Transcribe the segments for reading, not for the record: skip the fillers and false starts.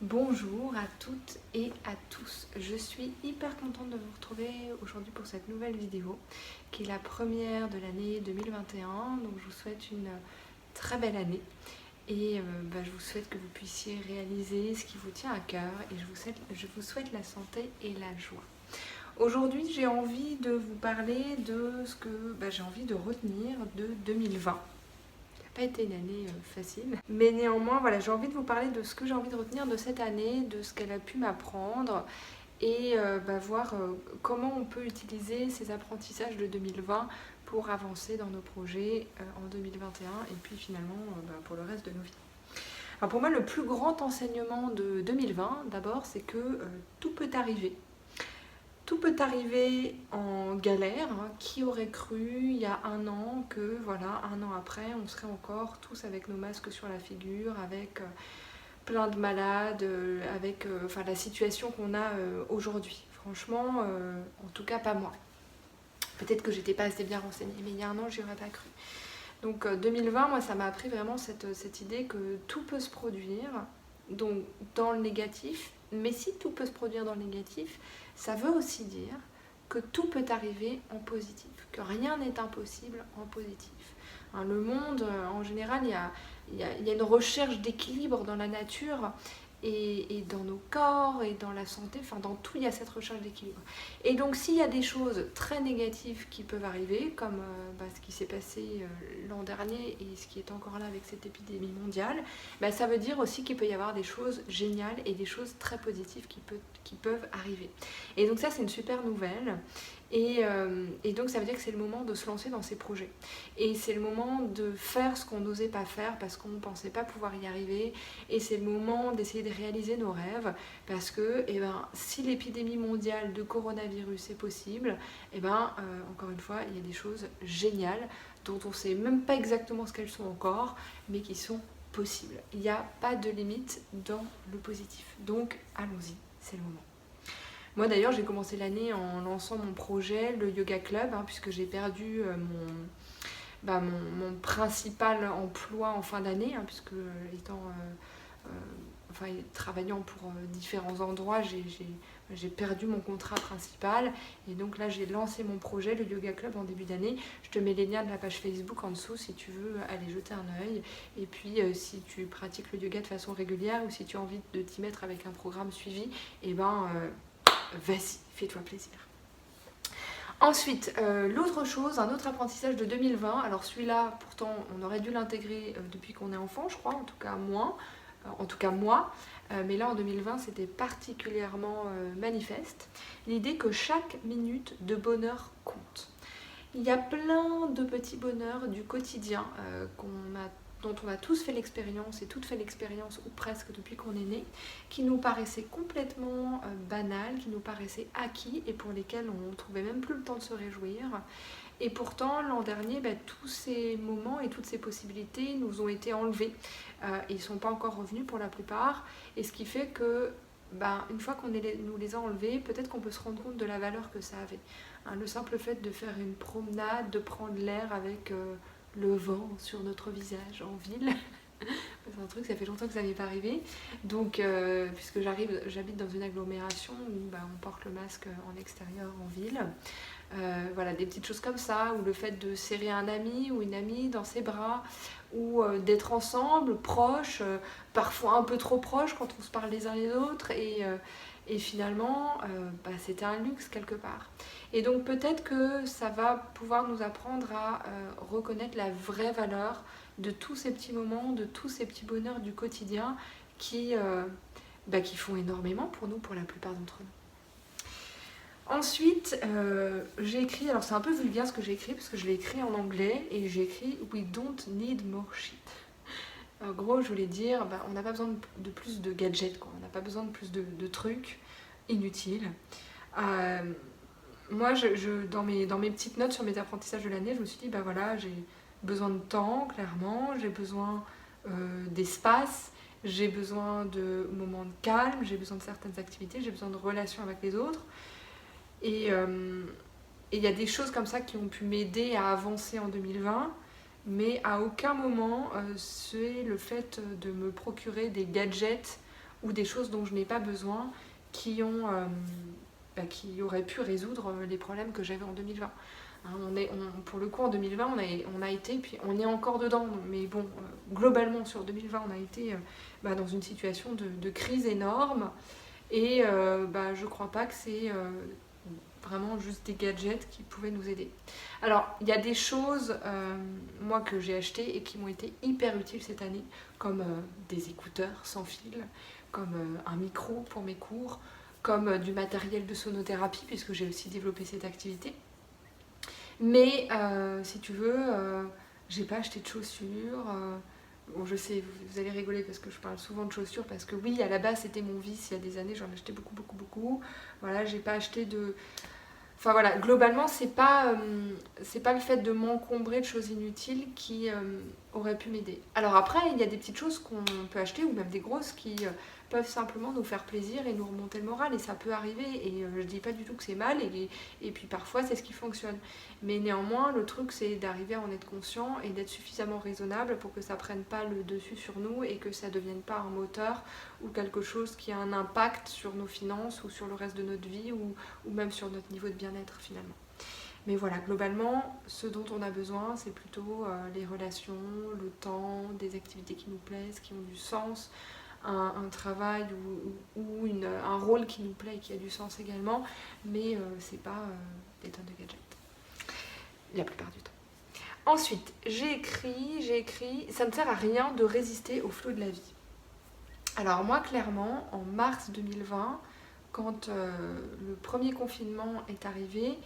Bonjour à toutes et à tous, je suis hyper contente de vous retrouver aujourd'hui pour cette nouvelle vidéo qui est la première de l'année 2021, donc je vous souhaite une très belle année et je vous souhaite que vous puissiez réaliser ce qui vous tient à cœur et je vous souhaite la santé et la joie. Aujourd'hui j'ai envie de vous parler de ce que j'ai envie de retenir de 2020. Pas été une année facile. Mais néanmoins, voilà, j'ai envie de vous parler de ce que j'ai envie de retenir de cette année, de ce qu'elle a pu m'apprendre et voir comment on peut utiliser ces apprentissages de 2020 pour avancer dans nos projets en 2021 et puis finalement pour le reste de nos vies. Alors pour moi, le plus grand enseignement de 2020, d'abord, c'est que tout peut arriver. Tout peut arriver en galère. Qui aurait cru il y a un an que, voilà, un an après, on serait encore tous avec nos masques sur la figure, avec plein de malades, avec la situation qu'on a aujourd'hui. Franchement, en tout cas pas moi. Peut-être que j'étais pas assez bien renseignée, mais il y a un an, j'y aurais pas cru. Donc 2020, moi, ça m'a appris vraiment cette idée que tout peut se produire, donc dans le négatif. Mais si tout peut se produire dans le négatif, ça veut aussi dire que tout peut arriver en positif, que rien n'est impossible en positif. Le monde, en général, il y a une recherche d'équilibre dans la nature et dans nos corps et dans la santé, enfin dans tout, il y a cette recherche d'équilibre. Et donc s'il y a des choses très négatives qui peuvent arriver, comme ce qui s'est passé l'an dernier et ce qui est encore là avec cette épidémie mondiale, ça veut dire aussi qu'il peut y avoir des choses géniales et des choses très positives qui peuvent arriver. Et donc ça, c'est une super nouvelle. Et donc ça veut dire que c'est le moment de se lancer dans ces projets. Et c'est le moment de faire ce qu'on n'osait pas faire parce qu'on ne pensait pas pouvoir y arriver. Et c'est le moment d'essayer de réaliser nos rêves parce que si l'épidémie mondiale de coronavirus est possible, encore une fois, il y a des choses géniales dont on ne sait même pas exactement ce qu'elles sont encore, mais qui sont possibles. Il n'y a pas de limite dans le positif. Donc allons-y, c'est le moment. Moi d'ailleurs, j'ai commencé l'année en lançant mon projet, le Yoga Club, puisque j'ai perdu mon principal emploi en fin d'année, puisque travaillant pour différents endroits, j'ai perdu mon contrat principal. Et donc là, j'ai lancé mon projet, le Yoga Club, en début d'année. Je te mets les liens de la page Facebook en dessous si tu veux aller jeter un œil. Et puis, si tu pratiques le yoga de façon régulière ou si tu as envie de t'y mettre avec un programme suivi, vas-y, fais-toi plaisir. Ensuite, l'autre chose, un autre apprentissage de 2020, alors celui-là, pourtant, on aurait dû l'intégrer depuis qu'on est enfant, je crois, en tout cas moi, mais là en 2020, c'était particulièrement manifeste, l'idée que chaque minute de bonheur compte. Il y a plein de petits bonheurs du quotidien dont on a tous fait l'expérience et toutes fait l'expérience ou presque depuis qu'on est né, qui nous paraissaient complètement banals, qui nous paraissaient acquis et pour lesquels on ne trouvait même plus le temps de se réjouir. Et pourtant, l'an dernier, tous ces moments et toutes ces possibilités nous ont été enlevés. Ils ne sont pas encore revenus pour la plupart. Et ce qui fait que, une fois qu'on nous les a enlevés, peut-être qu'on peut se rendre compte de la valeur que ça avait. Le simple fait de faire une promenade, de prendre l'air avec le vent sur notre visage en ville. C'est un truc, ça fait longtemps que ça n'est pas arrivé. Donc, puisque j'habite dans une agglomération où on porte le masque en extérieur, en ville. Voilà, des petites choses comme ça, ou le fait de serrer un ami ou une amie dans ses bras, ou d'être ensemble, proches, parfois un peu trop proches quand on se parle les uns les autres, et finalement, c'était un luxe quelque part. Et donc peut-être que ça va pouvoir nous apprendre à reconnaître la vraie valeur de tous ces petits moments, de tous ces petits bonheurs du quotidien qui font énormément pour nous, pour la plupart d'entre nous. Ensuite, j'ai écrit, alors c'est un peu vulgaire ce que j'ai écrit, parce que je l'ai écrit en anglais, et j'ai écrit « We don't need more shit ». En gros, je voulais dire, on n'a pas besoin de plus de gadgets, quoi. On n'a pas besoin de plus de trucs inutiles. Moi, dans mes petites notes sur mes apprentissages de l'année, je me suis dit, j'ai besoin de temps, clairement, j'ai besoin d'espace, j'ai besoin de moments de calme, j'ai besoin de certaines activités, j'ai besoin de relations avec les autres. Et il y a des choses comme ça qui ont pu m'aider à avancer en 2020, mais à aucun moment c'est le fait de me procurer des gadgets ou des choses dont je n'ai pas besoin qui auraient pu résoudre les problèmes que j'avais en 2020. Hein, pour le coup, en 2020, on a été, puis on est encore dedans, mais bon, globalement sur 2020, on a été dans une situation de crise énorme, et je crois pas que c'est vraiment juste des gadgets qui pouvaient nous aider. Alors, il y a des choses, moi, que j'ai achetées et qui m'ont été hyper utiles cette année, comme des écouteurs sans fil, comme un micro pour mes cours, comme du matériel de sonothérapie, puisque j'ai aussi développé cette activité. Mais si tu veux, j'ai pas acheté de chaussures. Bon, je sais, vous allez rigoler parce que je parle souvent de chaussures, parce que oui, à la base, c'était mon vice. Il y a des années, j'en achetais beaucoup, beaucoup, beaucoup. Voilà, j'ai pas acheté de... Enfin voilà, globalement, c'est pas le fait de m'encombrer de choses inutiles qui aurait pu m'aider. Alors après, il y a des petites choses qu'on peut acheter, ou même des grosses, qui peuvent simplement nous faire plaisir et nous remonter le moral, et ça peut arriver, et je dis pas du tout que c'est mal, et puis parfois c'est ce qui fonctionne. Mais néanmoins, le truc, c'est d'arriver à en être conscient et d'être suffisamment raisonnable pour que ça prenne pas le dessus sur nous, et que ça devienne pas un moteur ou quelque chose qui a un impact sur nos finances ou sur le reste de notre vie, ou même sur notre niveau de bien-être finalement. Mais voilà, globalement, ce dont on a besoin, c'est plutôt les relations, le temps, des activités qui nous plaisent, qui ont du sens, un travail ou un rôle qui nous plaît et qui a du sens également, mais c'est pas des tonnes de gadgets, la plupart du temps. Ensuite, j'ai écrit, ça ne sert à rien de résister au flot de la vie. Alors moi, clairement, en mars 2020, quand le premier confinement est arrivé,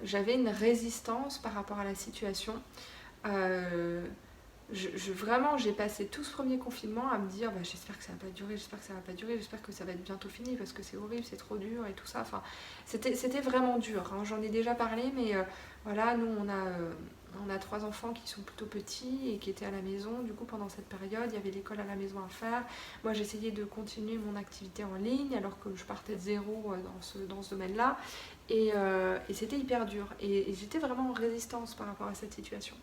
j'avais une résistance par rapport à la situation. Vraiment, j'ai passé tout ce premier confinement à me dire j'espère que ça va pas durer, j'espère que ça va être bientôt fini, parce que c'est horrible, c'est trop dur et tout ça. Enfin, c'était vraiment dur, hein. J'en ai déjà parlé, mais voilà, nous on a 3 enfants qui sont plutôt petits et qui étaient à la maison. Du coup, pendant cette période, il y avait l'école à la maison à faire. Moi, j'essayais de continuer mon activité en ligne alors que je partais de zéro dans ce domaine-là. Et c'était hyper dur. Et j'étais vraiment en résistance par rapport à cette situation.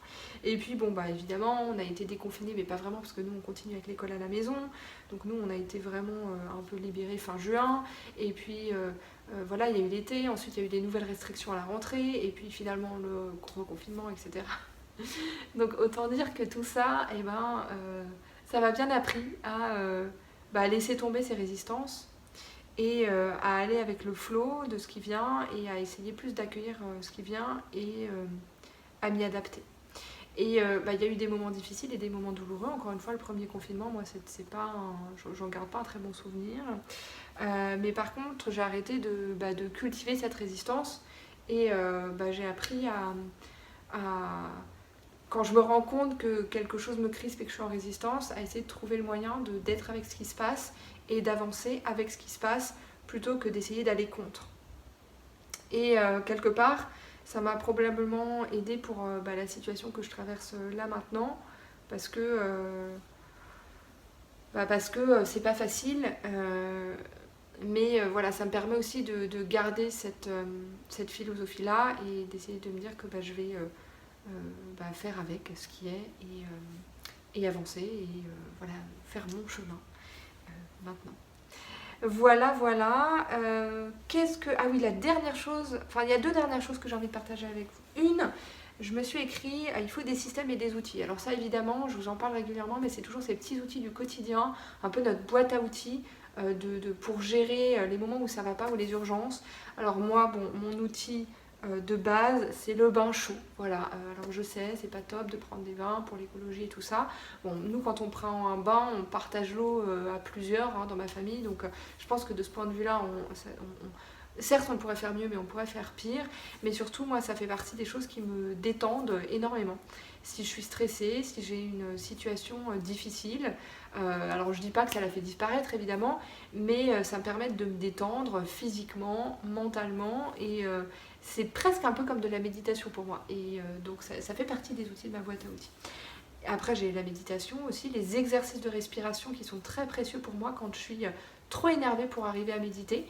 Et puis, évidemment, on a été déconfinés, mais pas vraiment, parce que nous, on continue avec l'école à la maison. Donc, nous, on a été vraiment un peu libérés fin juin. Et puis, voilà, il y a eu l'été. Ensuite, il y a eu des nouvelles restrictions à la rentrée. Et puis, finalement, le reconfinement, etc. Donc, autant dire que tout ça, ça m'a bien appris à laisser tomber ces résistances, et à aller avec le flow de ce qui vient, et à essayer plus d'accueillir ce qui vient, et à m'y adapter. Et il y a eu des moments difficiles et des moments douloureux. Encore une fois, le premier confinement, moi, j'en garde pas un très bon souvenir. Mais par contre, j'ai arrêté de cultiver cette résistance, et j'ai appris quand je me rends compte que quelque chose me crispe et que je suis en résistance, à essayer de trouver le moyen d'être avec ce qui se passe et d'avancer avec ce qui se passe, plutôt que d'essayer d'aller contre. Et quelque part, ça m'a probablement aidé pour la situation que je traverse là maintenant, parce que c'est pas facile, mais voilà, ça me permet aussi de garder cette philosophie-là, et d'essayer de me dire que je vais faire avec ce qui est, et avancer, et voilà, faire mon chemin maintenant. Voilà. Ah oui, la dernière chose, enfin il y a 2 dernières choses que j'ai envie de partager avec vous. Une, je me suis écrit, il faut des systèmes et des outils. Alors ça, évidemment, je vous en parle régulièrement, mais c'est toujours ces petits outils du quotidien, un peu notre boîte à outils pour gérer les moments où ça va pas, ou les urgences. Alors moi, mon outil de base, c'est le bain chaud. Voilà, alors je sais, c'est pas top de prendre des bains pour l'écologie et tout ça. Bon, nous, quand on prend un bain, on partage l'eau à plusieurs, hein, dans ma famille. Donc je pense que de ce point de vue-là, certes, on pourrait faire mieux, mais on pourrait faire pire. Mais surtout, moi, ça fait partie des choses qui me détendent énormément. Si je suis stressée, si j'ai une situation difficile, alors je dis pas que ça la fait disparaître, évidemment, mais ça me permet de me détendre physiquement, mentalement, et c'est presque un peu comme de la méditation pour moi. Et donc ça fait partie des outils de ma boîte à outils. Après, j'ai la méditation aussi, les exercices de respiration qui sont très précieux pour moi quand je suis trop énervée pour arriver à méditer.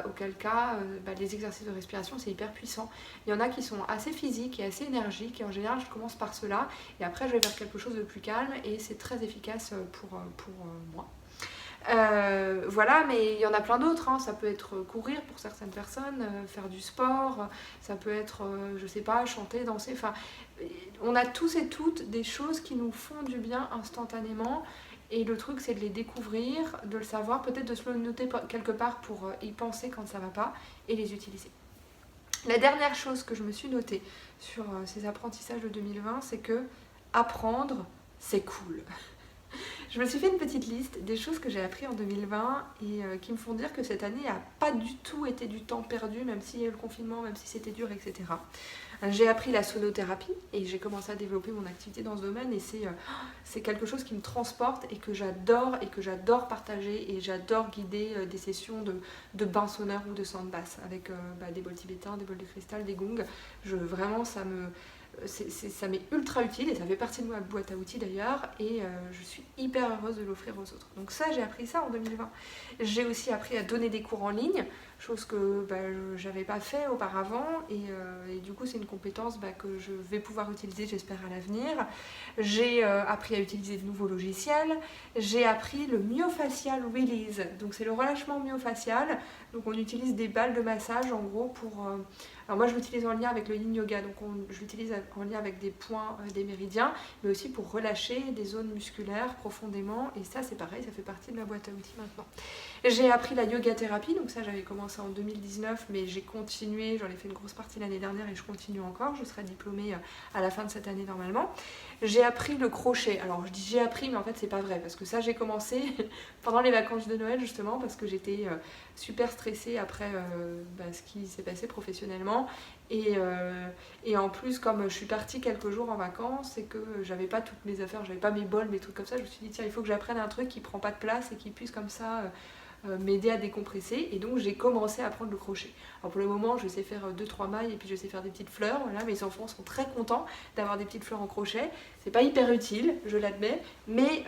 Auquel cas, les exercices de respiration, c'est hyper puissant. Il y en a qui sont assez physiques et assez énergiques, et en général, je commence par cela, et après, je vais vers quelque chose de plus calme, et c'est très efficace pour moi. Voilà, mais il y en a plein d'autres, hein. Ça peut être courir pour certaines personnes, faire du sport, ça peut être, je sais pas, chanter, danser, enfin, on a tous et toutes des choses qui nous font du bien instantanément. Et le truc, c'est de les découvrir, de le savoir, peut-être de se le noter quelque part pour y penser quand ça va pas et les utiliser. La dernière chose que je me suis notée sur ces apprentissages de 2020, c'est que apprendre, c'est cool. Je me suis fait une petite liste des choses que j'ai appris en 2020 et qui me font dire que cette année n'a pas du tout été du temps perdu, même s'il y a eu le confinement, même si c'était dur, etc. J'ai appris la sonothérapie et j'ai commencé à développer mon activité dans ce domaine et c'est quelque chose qui me transporte et que j'adore partager et j'adore guider des sessions de bain sonore ou de sound bass avec des bols tibétains, des bols de cristal, des gongs. Vraiment, ça m'est ultra utile et ça fait partie de ma boîte à outils d'ailleurs et je suis hyper heureuse de l'offrir aux autres. Donc ça, j'ai appris ça en 2020. J'ai aussi appris à donner des cours en ligne, chose que j'avais pas fait auparavant et du coup c'est une compétence que je vais pouvoir utiliser, j'espère, à l'avenir. J'ai appris à utiliser de nouveaux logiciels. J'ai appris le Myofacial Release, donc c'est le relâchement myofacial. Donc on utilise des balles de massage en gros pour... alors moi je l'utilise en lien avec le Yin Yoga, donc je l'utilise en lien avec des points des méridiens, mais aussi pour relâcher des zones musculaires profondément, et ça c'est pareil, ça fait partie de ma boîte à outils maintenant. J'ai appris la yoga thérapie, donc ça j'avais commencé en 2019, mais j'ai continué, j'en ai fait une grosse partie l'année dernière et je continue encore, je serai diplômée à la fin de cette année normalement. J'ai appris le crochet, alors je dis j'ai appris, mais en fait c'est pas vrai, parce que ça j'ai commencé pendant les vacances de Noël justement, parce que j'étais super stressée après ce qui s'est passé professionnellement. Et en plus, comme je suis partie quelques jours en vacances et que j'avais pas toutes mes affaires, j'avais pas mes bols, mes trucs comme ça, je me suis dit tiens, il faut que j'apprenne un truc qui prend pas de place et qui puisse comme ça m'aider à décompresser. Et donc j'ai commencé à apprendre le crochet. Alors pour le moment, je sais faire 2-3 mailles et puis je sais faire des petites fleurs. Voilà, mes enfants sont très contents d'avoir des petites fleurs en crochet. C'est pas hyper utile, je l'admets, mais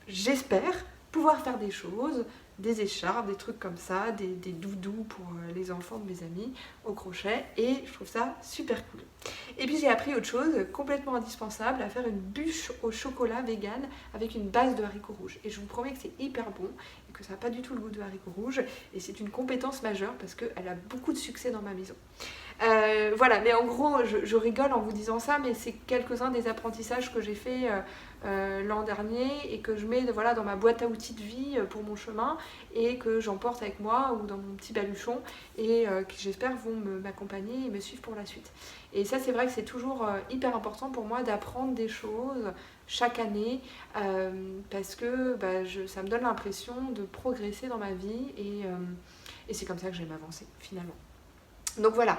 j'espère pouvoir faire des choses, des écharpes, des trucs comme ça, des doudous pour les enfants de mes amis au crochet, et je trouve ça super cool. Et puis j'ai appris autre chose complètement indispensable, à faire une bûche au chocolat vegan avec une base de haricots rouges. Et je vous promets que c'est hyper bon et que ça n'a pas du tout le goût de haricots rouges, et c'est une compétence majeure parce qu'elle a beaucoup de succès dans ma maison. Voilà, mais en gros, je rigole en vous disant ça, mais c'est quelques-uns des apprentissages que j'ai fait l'an dernier et que je mets dans ma boîte à outils de vie pour mon chemin et que j'emporte avec moi ou dans mon petit baluchon et qui j'espère vont m'accompagner et me suivre pour la suite. Et ça, c'est vrai que c'est toujours hyper important pour moi d'apprendre des choses chaque année parce que ça me donne l'impression de progresser dans ma vie et c'est comme ça que j'aime avancer finalement. Donc voilà,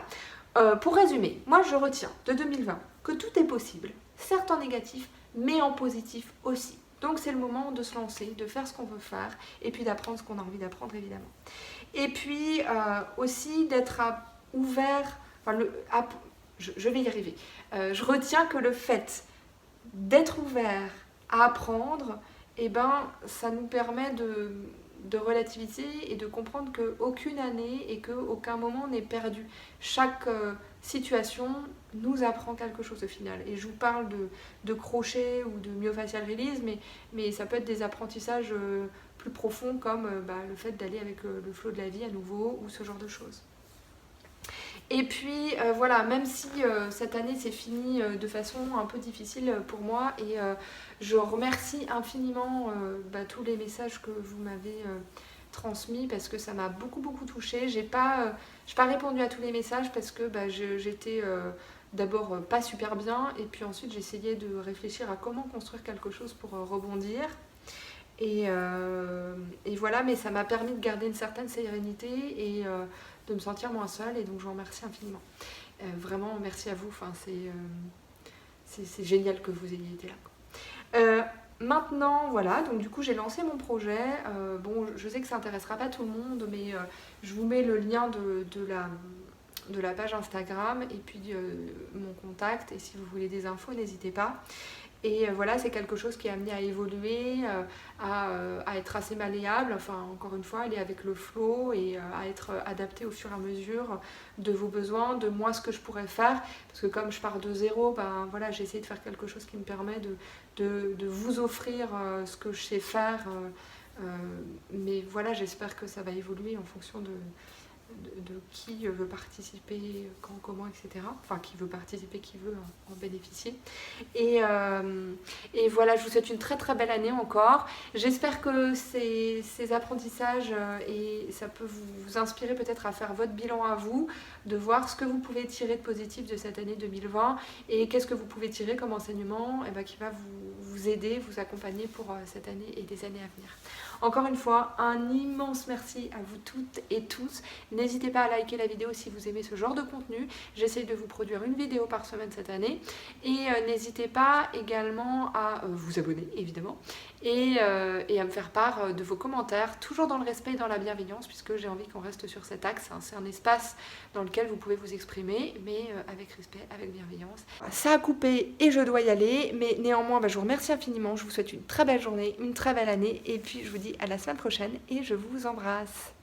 pour résumer, moi je retiens de 2020 que tout est possible, certes en négatif, mais en positif aussi. Donc c'est le moment de se lancer, de faire ce qu'on veut faire, et puis d'apprendre ce qu'on a envie d'apprendre évidemment. Et puis aussi d'être ouvert, je vais y arriver. Je retiens que le fait d'être ouvert à apprendre, ça nous permet de relativiser et de comprendre qu'aucune année et qu'aucun moment n'est perdu. Chaque situation nous apprend quelque chose au final. Et je vous parle de crochet ou de Myofacial Release, mais ça peut être des apprentissages plus profonds comme le fait d'aller avec le flot de la vie à nouveau ou ce genre de choses. Et puis voilà, même si cette année s'est finie de façon un peu difficile pour moi et je remercie infiniment tous les messages que vous m'avez transmis parce que ça m'a beaucoup touchée. J'ai pas répondu à tous les messages parce que j'étais d'abord pas super bien et puis ensuite j'essayais de réfléchir à comment construire quelque chose pour rebondir. Et voilà, mais ça m'a permis de garder une certaine sérénité et de me sentir moins seule, et donc je vous remercie infiniment. Vraiment, merci à vous, c'est génial que vous ayez été là. Maintenant, voilà, donc du coup j'ai lancé mon projet. Je sais que ça n'intéressera pas tout le monde, mais je vous mets le lien de la page Instagram et puis mon contact, et si vous voulez des infos, n'hésitez pas. Et voilà, c'est quelque chose qui est amené à évoluer, à être assez malléable, encore une fois, aller avec le flow et à être adapté au fur et à mesure de vos besoins, de moi ce que je pourrais faire, parce que comme je pars de zéro, j'ai essayé de faire quelque chose qui me permet de vous offrir ce que je sais faire Mais voilà, j'espère que ça va évoluer en fonction de qui veut participer, quand, comment, etc. Enfin, qui veut participer, qui veut en bénéficier. Et voilà, je vous souhaite une très très belle année encore. J'espère que ces apprentissages, et ça peut vous inspirer peut-être à faire votre bilan à vous, de voir ce que vous pouvez tirer de positif de cette année 2020 et qu'est-ce que vous pouvez tirer comme enseignement qui va vous aider, vous accompagner pour cette année et des années à venir. Encore une fois, un immense merci à vous toutes et tous. N'hésitez pas à liker la vidéo si vous aimez ce genre de contenu. J'essaye de vous produire une vidéo par semaine cette année. Et n'hésitez pas également à vous abonner, évidemment, et à me faire part de vos commentaires, toujours dans le respect et dans la bienveillance, puisque j'ai envie qu'on reste sur cet axe. C'est un espace dans lequel vous pouvez vous exprimer, mais avec respect, avec bienveillance. Ça a coupé et je dois y aller, mais néanmoins, je vous remercie infiniment. Je vous souhaite une très belle journée, une très belle année, et puis je vous dis à la semaine prochaine et je vous embrasse.